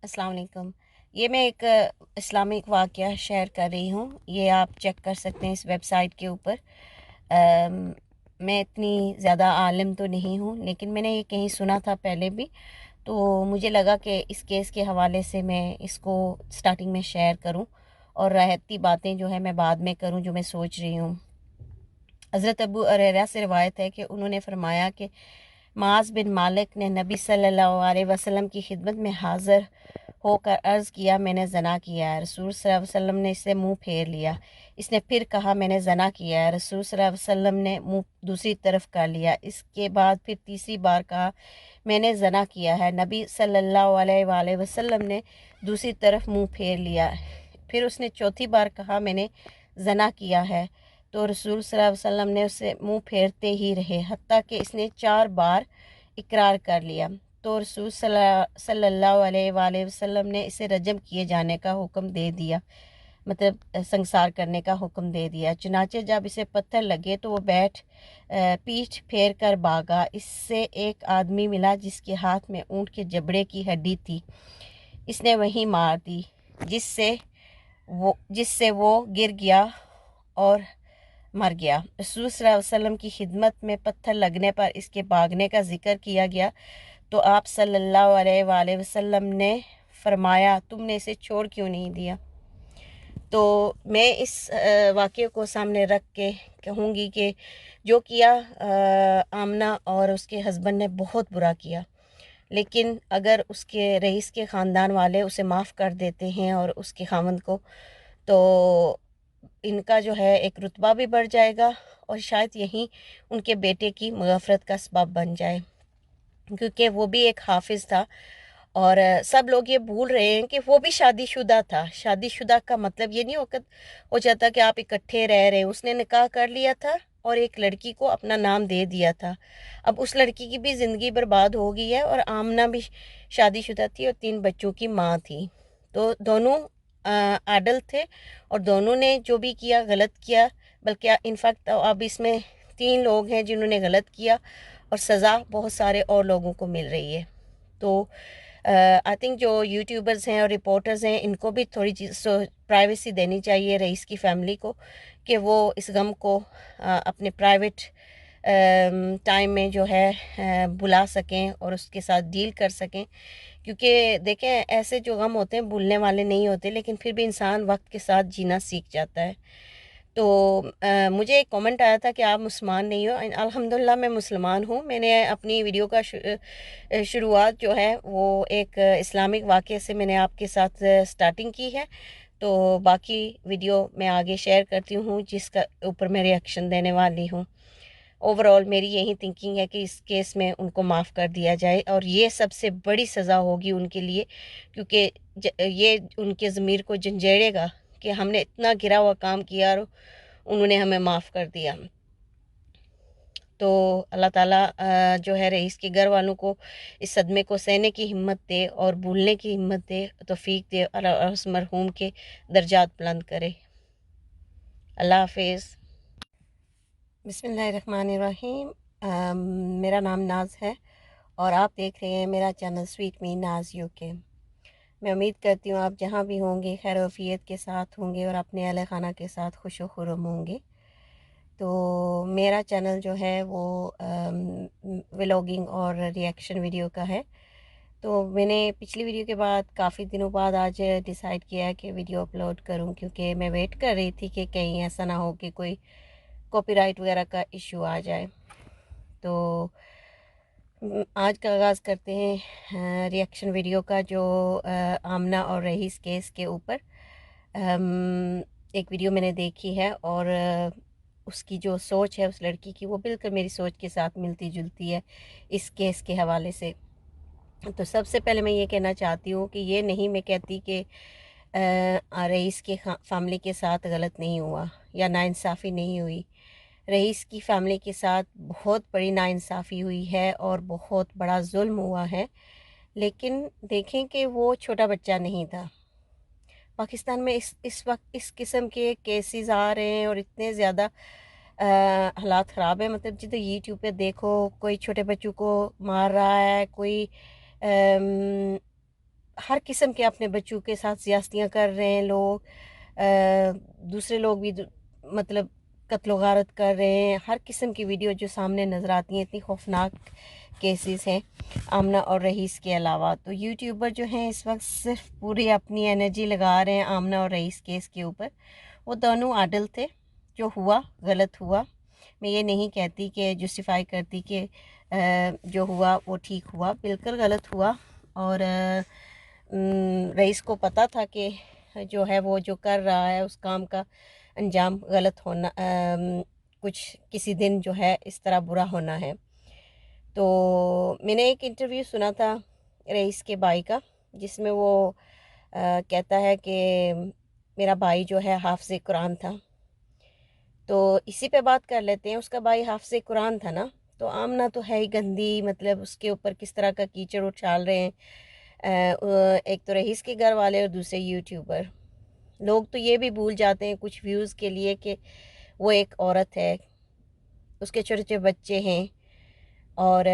अस्सलाम वालेकुम। ये मैं एक इस्लामिक वाक़या शेयर कर रही हूँ। ये आप चेक कर सकते हैं इस वेबसाइट के ऊपर। मैं इतनी ज़्यादा आलिम तो नहीं हूँ, लेकिन मैंने ये कहीं सुना था पहले भी, तो मुझे लगा कि इस केस के हवाले से मैं इसको स्टार्टिंग में शेयर करूँ और रहती बातें जो है मैं बाद में करूँ जो मैं सोच रही हूँ। हज़रत अबू हुरैरा से रिवायत है कि उन्होंने फरमाया कि माज़ बिन मालिक ने नबी सल्लल्लाहु अलैहि वसल्लम की खिदमत में हाज़िर होकर अर्ज़ किया, मैंने ज़ना किया है। रसूल सल्लल्लाहु अलैहि वसल्लम ने इससे मुंह फेर लिया। इसने फिर कहा, मैंने ज़ना किया है। रसूल सल्लल्लाहु अलैहि वसल्लम ने मुंह दूसरी तरफ कर लिया। इसके बाद फिर तीसरी बार कहा, मैंने ज़ना किया है। नबी सल्लल्लाहु अलैहि वसल्लम ने दूसरी तरफ मुंह फेर लिया। फिर उसने चौथी बार कहा, मैंने ज़ना किया है। तो रसूल सल्लल्लाहु अलैहि वसल्लम ने उससे मुंह फेरते ही रहे, हत्ता कि इसने 4 बार इकरार कर लिया। तो रसूल सल्लल्लाहु अलैहि वसल्लम ने इसे रजम किए जाने का हुक्म दे दिया, मतलब संसार करने का हुक्म दे दिया। चुनाचे जब इसे पत्थर लगे तो वो पीठ फेर कर भागा। इससे एक आदमी मिला जिसके हाथ में ऊँट के जबड़े की हड्डी थी। इसने वहीं मार दी, जिससे वो गिर गया और मर गया। रसूल सल्लल्लाहु अलैहि वसल्लम की खिदमत में पत्थर लगने पर इसके भागने का जिक्र किया गया, तो आप सल्लल्लाहु अलैहि वसल्लम ने फरमाया, तुमने इसे छोड़ क्यों नहीं दिया। तो मैं इस वाक़ये को सामने रख के कहूँगी कि जो किया आमना और उसके हस्बैंड ने बहुत बुरा किया, लेकिन अगर उसके रईस के ख़ानदान वाले उसे माफ़ कर देते हैं और उसके ख़ावंद को, तो इनका जो है एक रुतबा भी बढ़ जाएगा और शायद यही उनके बेटे की मग़फ़रत का सबब बन जाए, क्योंकि वो भी एक हाफिज़ था। और सब लोग ये भूल रहे हैं कि वो भी शादीशुदा था। शादीशुदा का मतलब ये नहीं हो जाता कि आप इकट्ठे रह रहे हैं। उसने निकाह कर लिया था और एक लड़की को अपना नाम दे दिया था। अब उस लड़की की भी ज़िंदगी बर्बाद हो गई है और आमना भी शादीशुदा थी और 3 बच्चों की माँ थी। तो दोनों आडल थे और दोनों ने जो भी किया गलत किया, बल्कि इनफैक्ट अब इसमें 3 लोग हैं जिन्होंने गलत किया और सज़ा बहुत सारे और लोगों को मिल रही है। तो आई थिंक जो यूट्यूबर्स हैं और रिपोर्टर्स हैं, इनको भी थोड़ी चीज़ प्राइवेसी देनी चाहिए रईस की फैमिली को, कि वो इस गम को अपने प्राइवेट टाइम में जो है बुला सकें और उसके साथ डील कर सकें। क्योंकि देखें, ऐसे जो गम होते हैं भूलने वाले नहीं होते, लेकिन फिर भी इंसान वक्त के साथ जीना सीख जाता है। तो मुझे एक कमेंट आया था कि आप मुसलमान नहीं हो। अल्हम्दुलिल्लाह मैं मुसलमान हूँ। मैंने अपनी वीडियो का शुरुआत जो है वो एक इस्लामिक वाक़ये से मैंने आपके साथ स्टार्टिंग की है। तो बाकी वीडियो मैं आगे शेयर करती हूँ जिसका ऊपर मैं रिएक्शन देने वाली हूँ। ओवरऑल मेरी यही थिंकिंग है कि इस केस में उनको माफ़ कर दिया जाए और ये सबसे बड़ी सज़ा होगी उनके लिए, क्योंकि ये उनके ज़मीर को झंझोड़ेगा कि हमने इतना गिरा हुआ काम किया और उन्होंने हमें माफ़ कर दिया। तो अल्लाह ताला जो है रईस के घर वालों को इस सदमे को सहने की हिम्मत दे और भूलने की हिम्मत दे, तौफीक दे और उस मरहूम के दर्जात बुलंद करे। अल्लाह हाफिज़। बिस्मिल्लाहिर्रहमानिर्रहीम। मेरा नाम नाज है और आप देख रहे हैं मेरा चैनल स्वीट मी नाज यूके। मैं उम्मीद करती हूँ आप जहाँ भी होंगे खैर वफ़ियत के साथ होंगे और अपने अहल खाना के साथ खुश व खुर्रम होंगे। तो मेरा चैनल जो है वो व्लॉगिंग और रिएक्शन वीडियो का है। तो मैंने पिछली वीडियो के बाद काफ़ी दिनों बाद आज डिसाइड किया है कि वीडियो अपलोड करूं, क्योंकि मैं वेट कर रही थी कि कहीं ऐसा ना हो कि कोई कॉपीराइट वगैरह का इशू आ जाए। तो आज का आगाज़ करते हैं रिएक्शन वीडियो का, जो आमना और रईस केस के ऊपर एक वीडियो मैंने देखी है और उसकी जो सोच है उस लड़की की, वो बिल्कुल मेरी सोच के साथ मिलती जुलती है इस केस के हवाले से। तो सबसे पहले मैं ये कहना चाहती हूँ कि ये नहीं मैं कहती कि रईस के फैमिली के साथ गलत नहीं हुआ या नाइंसाफ़ी नहीं हुई। रईस की फ़ैमिली के साथ बहुत बड़ी नाइंसाफ़ी हुई है और बहुत बड़ा जुल्म हुआ है, लेकिन देखें कि वो छोटा बच्चा नहीं था। पाकिस्तान में इस वक्त इस किस्म के केसेस आ रहे हैं और इतने ज़्यादा हालात ख़राब है। मतलब जिधर यूट्यूब पे देखो कोई छोटे बच्चों को मार रहा है, कोई हर किस्म के अपने बच्चों के साथ ज़्यादतियाँ कर रहे हैं लोग, दूसरे लोग भी मतलब कत्ल गारत कर रहे हैं। हर किस्म की वीडियो जो सामने नज़र आती हैं, इतनी खौफनाक केसेस हैं आमना और रईस के अलावा। तो यूट्यूबर जो हैं इस वक्त सिर्फ पूरी अपनी एनर्जी लगा रहे हैं आमना और रईस केस के ऊपर। वो दोनों आदिल थे, जो हुआ गलत हुआ। मैं ये नहीं कहती कि जस्टिफाई करती कि जो हुआ वो ठीक हुआ, बिल्कुल गलत हुआ। और रईस को पता था कि जो है वो जो कर रहा है उस काम का अंजाम गलत होना, कुछ किसी दिन जो है इस तरह बुरा होना है। तो मैंने एक इंटरव्यू सुना था रईस के भाई का, जिसमें वो कहता है कि मेरा भाई जो है हाफ़िज़ कुरान था। तो इसी पे बात कर लेते हैं। उसका भाई हाफ़िज़ कुरान था ना, तो आमना तो है ही गंदी, मतलब उसके ऊपर किस तरह का कीचड़ उछाल रहे हैं एक तो रईस के घर वाले और दूसरे यूट्यूबर। लोग तो ये भी भूल जाते हैं कुछ व्यूज़ के लिए कि वो एक औरत है, उसके छोटे छोटे बच्चे हैं, और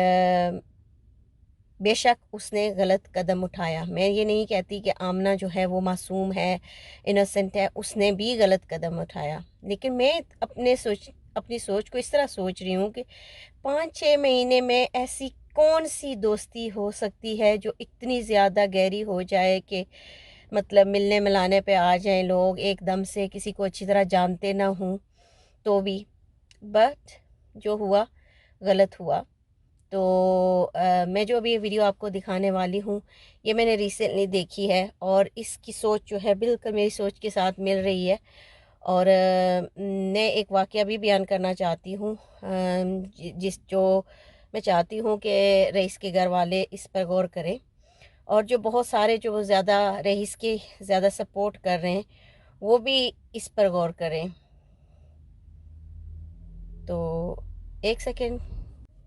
बेशक उसने गलत कदम उठाया। मैं ये नहीं कहती कि आमना जो है वो मासूम है, इनोसेंट है, उसने भी गलत कदम उठाया। लेकिन मैं अपनी सोच को इस तरह सोच रही हूँ कि 5-6 महीने में ऐसी कौन सी दोस्ती हो सकती है जो इतनी ज़्यादा गहरी हो जाए कि मतलब मिलने मिलाने पे आ जाएं लोग एकदम से, किसी को अच्छी तरह जानते ना हों तो भी। बट जो हुआ गलत हुआ। तो मैं जो अभी ये वीडियो आपको दिखाने वाली हूँ, ये मैंने रिसेंटली देखी है, और इसकी सोच जो है बिल्कुल मेरी सोच के साथ मिल रही है। और मैं एक वाक़या भी बयान करना चाहती हूँ, जिस जो मैं चाहती हूँ कि रईस के घर वाले इस पर गौर करें, और जो बहुत सारे जो ज़्यादा रईस के ज़्यादा सपोर्ट कर रहे हैं वो भी इस पर गौर करें। तो एक सेकेंड।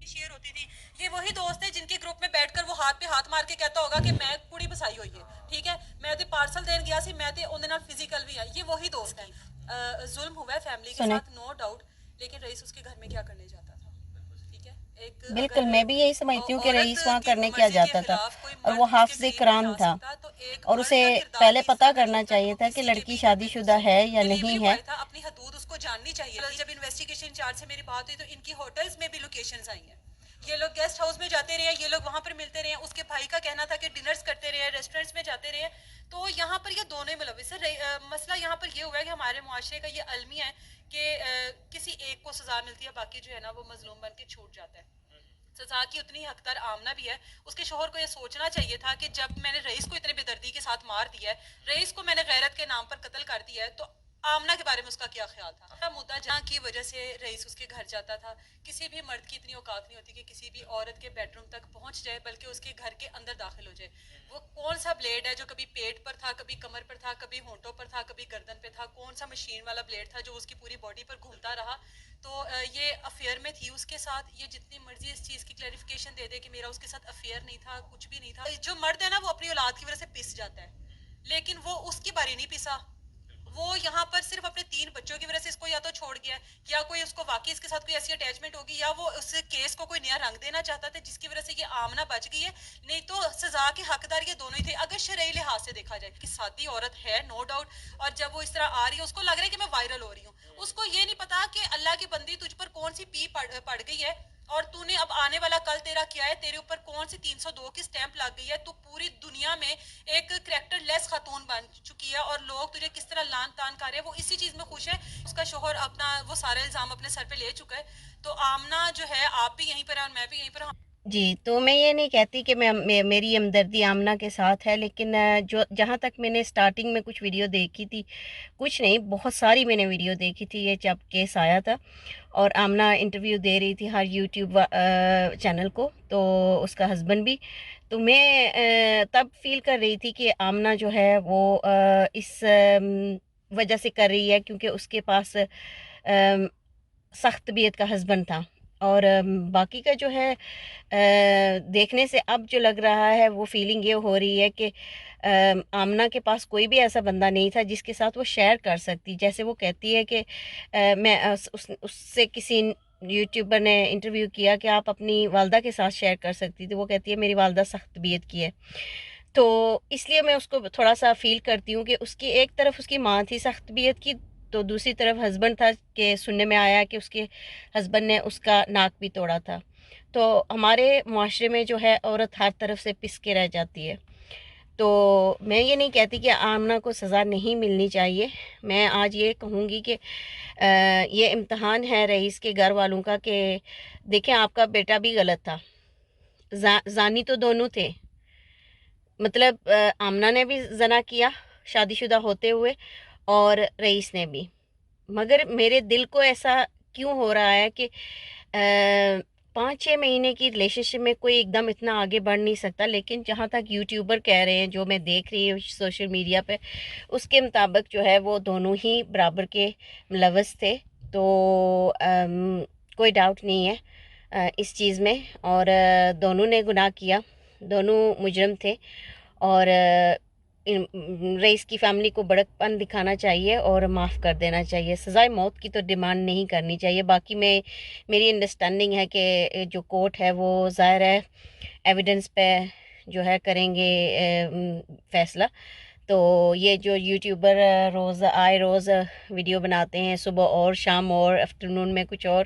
शेयर होती थी। ये वही दोस्त है जिनके ग्रुप में बैठकर वो हाथ पे हाथ मार के कहता होगा कि मैं कुड़ी बसाई हुई है, ठीक है, मैं ते पार्सल देन गया सी, मैं ते उनके नाल फिजिकल भी है। ये वही दोस्त है। जुल्म हुआ है फैमिली के सुने, साथ, नो डाउट, लेकिन रईस उसके घर में क्या करने जाता था? ठीक है, एक बिल्कुल अगर मैं भी यही समझती हूँ कि औरत रईस वहाँ की करने क्या मर्जी के जाता था, खिलाफ कोई और वो मर्द उसके हाफ़िज़ करीब नहीं कुरान आ था, सकता, तो एक और मर्द उसे का किरदार पहले ही इस पता कदर नहीं करना होता कि चाहिए वो था कि किसी के लड़की भी घर में शादीशुदा घुसे। है या डिलीवरी नहीं है। बॉय था, अपनी हदूद उसको जाननी चाहिए। जब इन्वेस्टिगेशन इंचार्ज से मेरी बात हुई तो इनकी होटल्स में भी लोकेशंस आई हैं। ये लोग गेस्ट हाउस में जाते रहे, ये लोग वहां पर मिलते रहे। उसके भाई का कहना था कि डिनर्स करते रहे, रेस्टोरेंट्स में जाते रहे। तो यहाँ पर ये दोनों ही मुलविस है। मसला यहाँ पर ये हुआ है कि हमारे मुआशरे का ये अलमिया है कि किसी एक को सजा मिलती है, बाकी जो है ना वो मजलूम बन के छूट जाता है। सजा की उतनी हकदार आमना भी है। उसके शोहर को ये सोचना चाहिए था कि जब मैंने रईस को इतने बेदर्दी के साथ मार दिया है, रईस को मैंने गैरत के नाम पर कत्ल कर दिया है, तो आमना के बारे में उसका क्या ख्याल था? मुद्दा जहाँ की वजह से रईस उसके घर जाता था। किसी भी मर्द की इतनी औकात नहीं होती कि किसी भी औरत के बेडरूम तक पहुंच जाए, बल्कि उसके घर के अंदर दाखिल हो जाए। वो कौन सा ब्लेड है जो कभी पेट पर था, कभी कमर पर था, कभी होंठों पर था, कभी गर्दन पे था? कौन सा मशीन वाला ब्लेड था जो उसकी पूरी बॉडी पर घूमता रहा? तो ये अफेयर में थी उसके साथ। ये जितनी मर्जी इस चीज़ की क्लैरिफिकेशन दे दे कि मेरा उसके साथ अफेयर नहीं था, कुछ भी नहीं था। जो मर्द है ना वो अपनी औलाद की वजह से पिस जाता है, लेकिन वो उसकी बारी नहीं पिसा। वो यहाँ पर सिर्फ अपने 3 बच्चों की वजह से इसको या तो छोड़ गया, या कोई उसको वाकई इसके साथ कोई ऐसी अटैचमेंट होगी, या वो उस केस को कोई नया रंग देना चाहता था जिसकी वजह से ये आमना बच गई है। नहीं तो सजा के हकदार ये दोनों ही थे, अगर शरई लिहाज से देखा जाए। कि सादी औरत है, नो डाउट, और जब वो इस तरह आ रही है उसको लग रहा है कि मैं वायरल हो रही हूँ। उसको ये नहीं पता कि अल्लाह की बंदी तुझ पर कौन सी पी पड़ गई है, और तूने अब आने वाला कल तेरा क्या है, तेरे ऊपर कौन सी 302 की स्टैंप लग गई है। तू पूरी दुनिया में एक कैरेक्टर लेस खातून बन चुकी है, और लोग तुझे किस तरह लान तान कर रहे हैं, वो इसी चीज में खुश है। उसका शोहर अपना वो सारा इल्जाम अपने सर पे ले चुका है। तो आमना जो है, आप भी यहीं पर है और मैं भी यहीं पर। जी, तो मैं ये नहीं कहती कि मेरी हमदर्दी आमना के साथ है, लेकिन जो जहाँ तक मैंने स्टार्टिंग में कुछ वीडियो देखी थी, कुछ नहीं बहुत सारी मैंने वीडियो देखी थी ये जब केस आया था, और आमना इंटरव्यू दे रही थी हर यूट्यूब चैनल को, तो उसका हस्बैंड भी। तो मैं तब फील कर रही थी कि आमना जो है वो इस वजह से कर रही है क्योंकि उसके पास सख्त तबीयत का हस्बैंड था। और बाकी का जो है देखने से अब जो लग रहा है वो फीलिंग ये हो रही है कि आमना के पास कोई भी ऐसा बंदा नहीं था जिसके साथ वो शेयर कर सकती। जैसे वो कहती है कि मैं उससे किसी यूट्यूबर ने इंटरव्यू किया कि आप अपनी वालदा के साथ शेयर कर सकती थी, वो कहती है मेरी वालदा सख्त तबीयत की है। تو اس لیے میں اس کو تھوڑا سا فیل کرتی ہوں کہ اس کی ایک طرف اس کی ماں تھی سخت طبیعت کی، تو دوسری طرف ہسبینڈ تھا کہ سننے میں آیا کہ اس کے ہسبینڈ نے اس کا ناک بھی توڑا تھا۔ تو ہمارے معاشرے میں جو ہے عورت ہر طرف سے پس کے رہ جاتی ہے۔ تو میں یہ نہیں کہتی کہ آمنہ کو سزا نہیں ملنی چاہیے، میں آج یہ کہوں گی کہ یہ امتحان ہے رئیس کے گھر والوں کا کہ دیکھیں آپ کا بیٹا بھی غلط تھا، زانی تو دونوں تھے، مطلب آمنہ نے بھی زنا کیا شادی شدہ ہوتے ہوئے اور رئیس نے بھی، مگر میرے دل کو ایسا کیوں ہو رہا ہے کہ 5-6 مہینے کی ریلیشن شپ میں کوئی ایک دم اتنا آگے بڑھ نہیں سکتا، لیکن جہاں تک یوٹیوبر کہہ رہے ہیں، جو میں دیکھ رہی ہوں سوشل میڈیا پہ، اس کے مطابق جو ہے وہ دونوں ہی برابر کے ملوث تھے۔ تو کوئی ڈاؤٹ نہیں ہے اس چیز میں، اور دونوں نے گناہ کیا، دونوں مجرم تھے، اور رئیس کی فیملی کو بڑک پن دکھانا چاہیے اور معاف کر دینا چاہیے، سزائے موت کی تو ڈیمانڈ نہیں کرنی چاہیے۔ باقی میری انڈرسٹینڈنگ ہے کہ جو کورٹ ہے وہ ظاہر ہے ایویڈنس پہ جو ہے کریں گے فیصلہ۔ تو یہ جو یوٹیوبر روز ویڈیو بناتے ہیں، صبح اور شام اور آفٹرنون میں کچھ اور،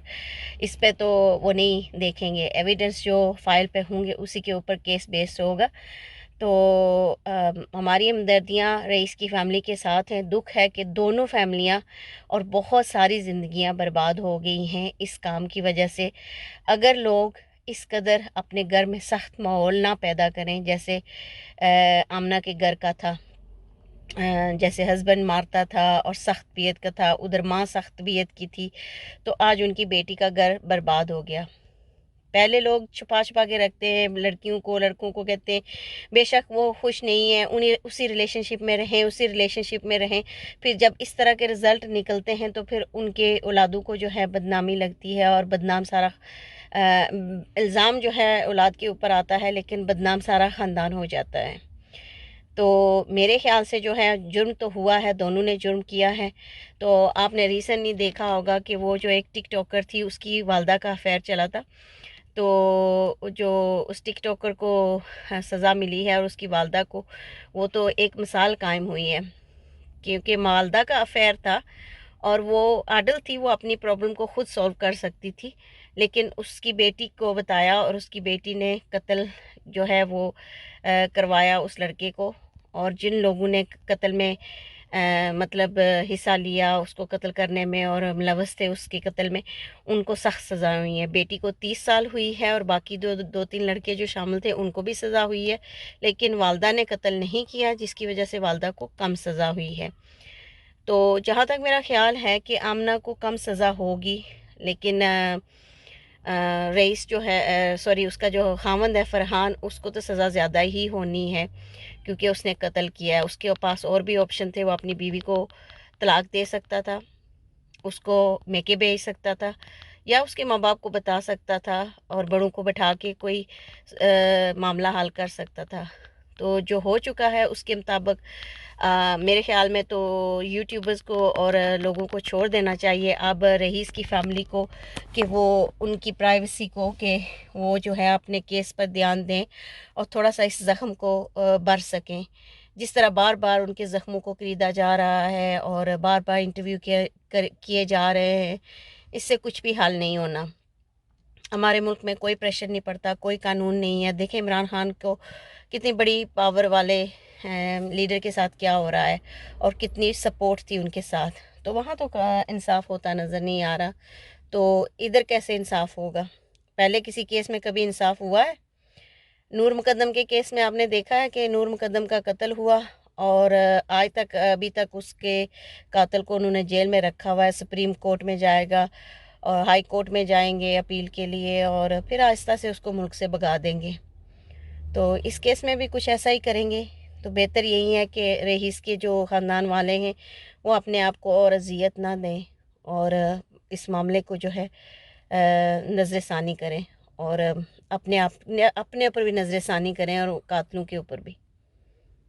اس پہ تو وہ نہیں دیکھیں گے، ایویڈنس جو فائل پہ ہوں گے اسی کے اوپر کیس بیس ہوگا۔ تو ہماری ہمدردیاں رئیس کی فیملی کے ساتھ ہیں، دکھ ہے کہ دونوں فیملیاں اور بہت ساری زندگیاں برباد ہو گئی ہیں اس کام کی وجہ سے۔ اگر لوگ اس قدر اپنے گھر میں سخت ماحول نہ پیدا کریں جیسے آمنہ کے گھر کا تھا، جیسے ہسبینڈ مارتا تھا اور سخت طبیعت کا تھا، ادھر ماں سخت طبیعت کی تھی، تو آج ان کی بیٹی کا گھر برباد ہو گیا۔ پہلے لوگ چھپا چھپا کے رکھتے ہیں لڑکیوں کو، لڑکوں کو کہتے ہیں بے شک وہ خوش نہیں ہیں، انہیں اسی ریلیشن شپ میں رہیں، پھر جب اس طرح کے رزلٹ نکلتے ہیں تو پھر ان کے اولادوں کو جو ہے بدنامی لگتی ہے، اور بدنام سارا الزام جو ہے اولاد کے اوپر آتا ہے، لیکن بدنام سارا خاندان ہو جاتا ہے۔ تو میرے خیال سے جو ہے جرم تو ہوا ہے، دونوں نے جرم کیا ہے۔ تو آپ نے ریسنٹلی دیکھا ہوگا کہ وہ جو ایک ٹک ٹاکر تھی اس کی والدہ کا افیئر چلا تھا، تو جو اس ٹک ٹاکر کو سزا ملی ہے اور اس کی والدہ کو، وہ تو ایک مثال قائم ہوئی ہے، کیونکہ والدہ کا افیئر تھا اور وہ عادل تھی، وہ اپنی پرابلم کو خود سولو کر سکتی تھی، لیکن اس کی بیٹی کو بتایا اور اس کی بیٹی نے قتل جو ہے وہ کروایا اس لڑکے کو، اور جن لوگوں نے قتل میں مطلب حصہ لیا اس کو قتل کرنے میں اور ملوث تھے اس کے قتل میں، ان کو سخت سزا ہوئی ہے۔ بیٹی کو 30 سال ہوئی ہے اور باقی 2-3 لڑکے جو شامل تھے ان کو بھی سزا ہوئی ہے، لیکن والدہ نے قتل نہیں کیا، جس کی وجہ سے والدہ کو کم سزا ہوئی ہے۔ تو جہاں تک میرا خیال ہے کہ آمنہ کو کم سزا ہوگی، لیکن رئیس جو ہے اس کا جو خاوند ہے فرحان، اس کو تو سزا زیادہ ہی ہونی ہے، کیونکہ اس نے قتل کیا ہے۔ اس کے پاس اور بھی آپشن تھے، وہ اپنی بیوی کو طلاق دے سکتا تھا، اس کو میکے بھیج سکتا تھا، یا اس کے ماں باپ کو بتا سکتا تھا اور بڑوں کو بٹھا کے کوئی معاملہ حل کر سکتا تھا۔ تو جو ہو چکا ہے اس کے مطابق میرے خیال میں تو یوٹیوبرز کو اور لوگوں کو چھوڑ دینا چاہیے اب رئیس کی فیملی کو، کہ وہ ان کی پرائیویسی کو، کہ وہ جو ہے اپنے کیس پر دھیان دیں اور تھوڑا سا اس زخم کو بھر سکیں۔ جس طرح بار بار ان کے زخموں کو خریدا جا رہا ہے اور بار بار انٹرویو کیے جا رہے ہیں، اس سے کچھ بھی حل نہیں ہونا۔ ہمارے ملک میں کوئی پریشر نہیں پڑتا، کوئی قانون نہیں ہے۔ دیکھیں عمران خان کو کتنی بڑی پاور والے لیڈر کے ساتھ کیا ہو رہا ہے اور کتنی سپورٹ تھی ان کے ساتھ، تو وہاں تو انصاف ہوتا نظر نہیں آ رہا، تو ادھر کیسے انصاف ہوگا؟ پہلے کسی کیس میں کبھی انصاف ہوا ہے؟ نور مقدم کے کیس میں آپ نے دیکھا ہے کہ نور مقدم کا قتل ہوا اور آج تک ابھی تک اس کے قاتل کو انہوں نے جیل میں رکھا ہوا ہے، سپریم کورٹ میں جائے گا اور ہائی کورٹ میں جائیں گے اپیل کے لیے، اور پھر آہستہ سے اس کو ملک سے بھگا دیں گے۔ تو اس کیس میں بھی کچھ ایسا ہی کریں گے، تو بہتر یہی ہے کہ رئیس کے جو خاندان والے ہیں وہ اپنے آپ کو اور اذیت نہ دیں اور اس معاملے کو جو ہے نظر ثانی کریں، اور اپنے اوپر بھی نظر ثانی کریں اور قاتلوں کے اوپر بھی۔